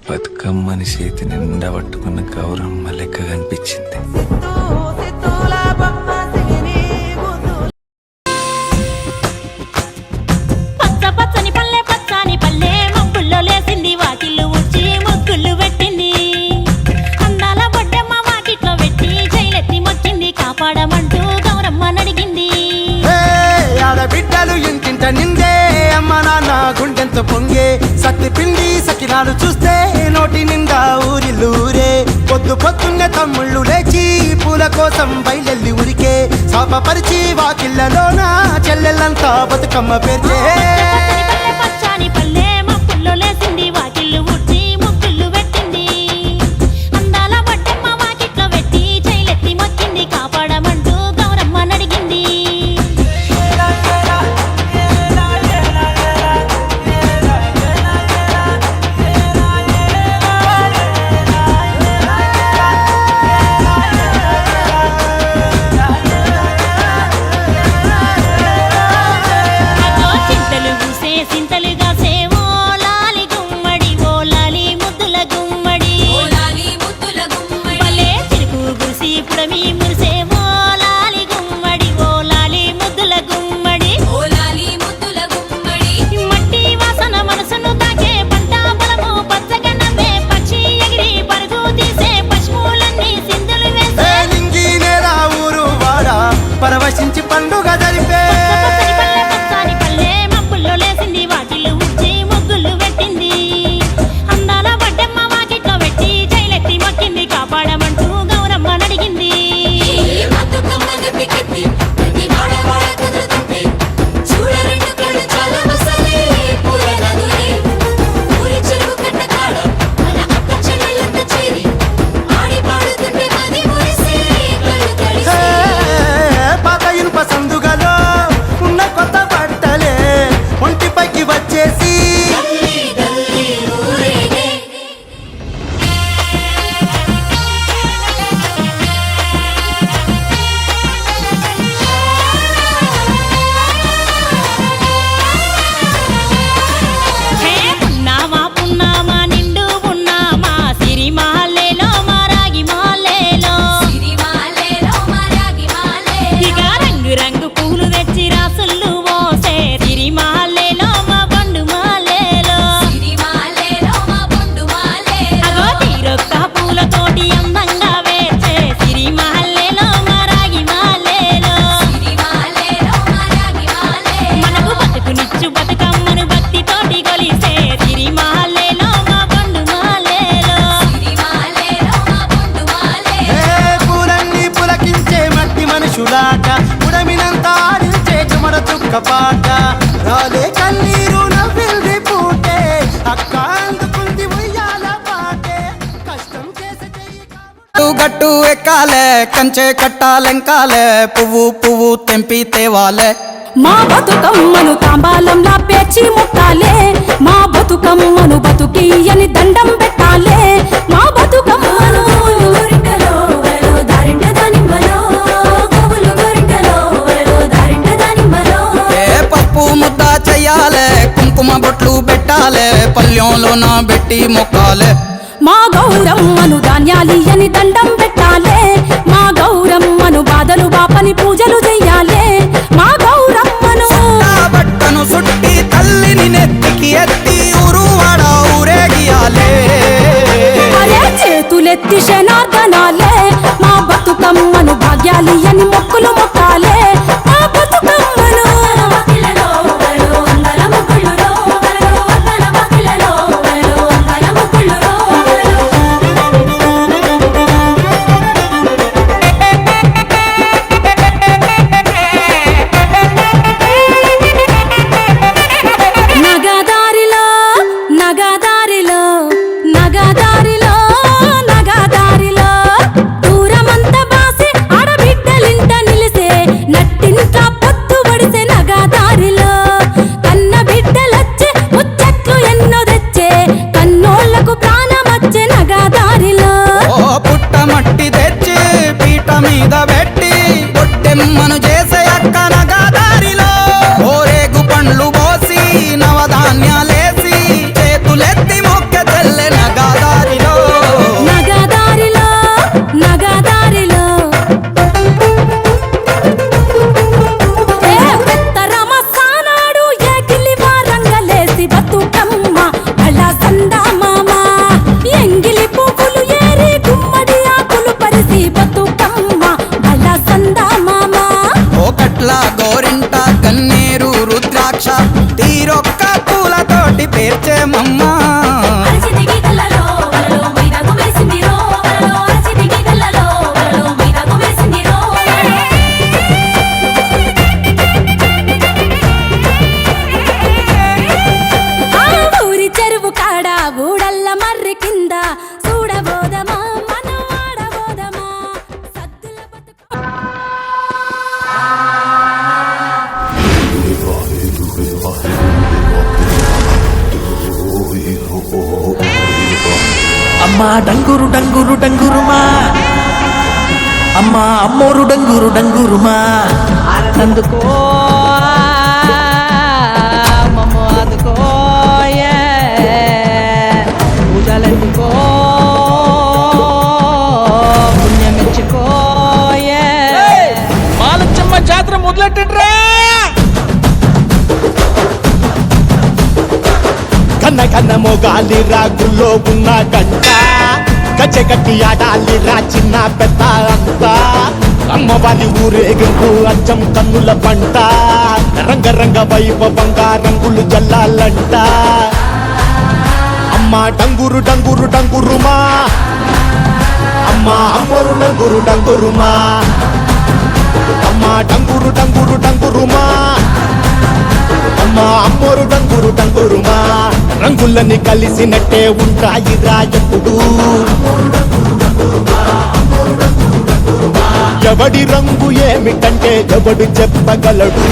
బతుకమ్మని చేతి నిండా పట్టుకున్న గౌరమ్మ లెక్క కనిపించింది. పచ్చ పచ్చని పల్లె పచ్చని పల్లె మబ్బుల్లో లేసింది వాకిళ్ళు ఊడ్చి ముగ్గులు పెట్టింది. అందాల బొడ్డమ్మ వాకిట్లో పెట్టి జైలెత్తి మొక్కింది కాపాడమంటూ గౌరమ్మ నడిగింది. ఆడబిడ్డలు ఇంటింట నిందే అమ్మ నాన్న గుండెంత పొంగే సత్తి పిండి సకినాలు చూస్తే నోటి నిండా ఊరిల్లూరే. పొద్దు పొద్దున్నే తమ్ముళ్ళు లేచి పూల కోసం బయలెల్లి ఉరికే శాపపరిచి వాకిళ్ళలోన చెల్లెళ్ళంతా బతుకమ్మ పేర్చే. పచ్చని పల్లె మబ్బుల్లో లేసింది వాకిళ్ళు ఊడ్చి ముగ్గులు పెట్టింది. అందాల బొడ్డమ్మ వాకిట్లో పెట్టి జైలెత్తి మొక్కింది కాపాడమంటూ గౌరమ్మ నడిగింది. పరవశించి పండుగ జరిపే పచ్చని పల్లె మబ్బుల్లో లేసింది వాకిళ్ళు ఊడ్చి ముగ్గులు పెట్టింది. అందాల బొడ్డమ్మ వాకిట్లో పెట్టి జైలెత్తి మొక్కింది కాపాడమంటూ గౌరమ్మ నడిగింది. సందుగలో ఉన్న కొత్త బట్టలే ఒంటిపైకి వచ్చేసి పున్నామా పున్నామా నిండు పున్నామా సిరి మహల్లేలో మా రాగి మహల్లేలో ఇక రంగు రంగు పూలు తెచ్చి రాసుళ్ళు మోసే సిరి మహల్లేలో మా బండు మహల్లేలో అగో తీరొక్క పూలతోటి అందంగా వేచే సిరి మహల్లేలో మా రాగి మహల్లేలో మనకు బతుకునిచ్చు బతుకమ్మను భక్తితోటి కొలిసే సిరి మహల్లేలో మా బండు మహల్లేలో పూలన్నీ పులకించే మట్టి మనుషులాట ఉడమినంత ఆడించే చుమర చుక్క పాట రాలే కన్నీరు నవ్విల్ది పూటే అక్క అందుకుంది ఉయ్యాల పాటే కష్టం చేసే గట్టు ఎక్కాలే కంచె కట్టాలెంకాలే పువ్వు పువ్వు తెంపి తేవాలే. మా బతుకమ్మను తాంబాలంలా పేర్చి ముట్టాలే. మా బతుకమ్మను బతుకియని దండం పెట్టాలే. మా బతుకమ్మను పప్పు ముద్ద చెయ్యాలే కుంకుమ బొట్లు పెట్టాలే పల్లెంలోన పెట్టి మొక్కాలే. మా గౌరమ్మను ధాన్యాలియని దండం పెట్టాలే. మా గౌరమ్మను బాధలు బాపని పూజలు చెయ్యాలే. మా గౌరమ్మను బట్టను సుట్టి తల్లిని నెత్తికి ఎత్తి ఊరువాడ ఊరేగియాలే. చేతులెత్తి శనార్దనాలే. మా బతుకమ్మను భాగ్యాలియని మొక్కులు మొక్కాలే. మా బతుకమ్మను నగదారిలో నగదారిలో నగదారిలో నగదారిలో దూరమంత బాసి ఆడబిడ్డలింట నిలిసే డంగురు డంగురు డంగురుమా అమ్మా అమ్మోరు డంగురు డంగురుమా అందుకో మమ్మ అందుకో పూజలందుకో పుణ్యమిచ్చుకో మాలచ్చమ్మ జాతర మొదలెట్టండ్రా కన్న కన్న మొగాలి రాగుల్లో ఉన్న గంట గచ్చగట్టి ఆడాలి రా చిన్న పెద్ద అంతా అమ్మవారి ఊరేగింపు అచ్చం కన్నుల పంట రంగరంగ వైభవంగా రంగులు జల్లాలంట అమ్మ డంగురు డంగురు డంగురుమా అమ్మ అమ్మోరు డంగురు డంగురుమా అమ్మ డంగురు డంగురు డంగురుమా అమ్మ అమ్మోరు డంగురు డంగురుమా రంగులని కలిసినట్టే ఉంటాయి రా ఎప్పుడు ఎవడి రంగు ఏమిటంటే ఎవడు చెప్పగలడు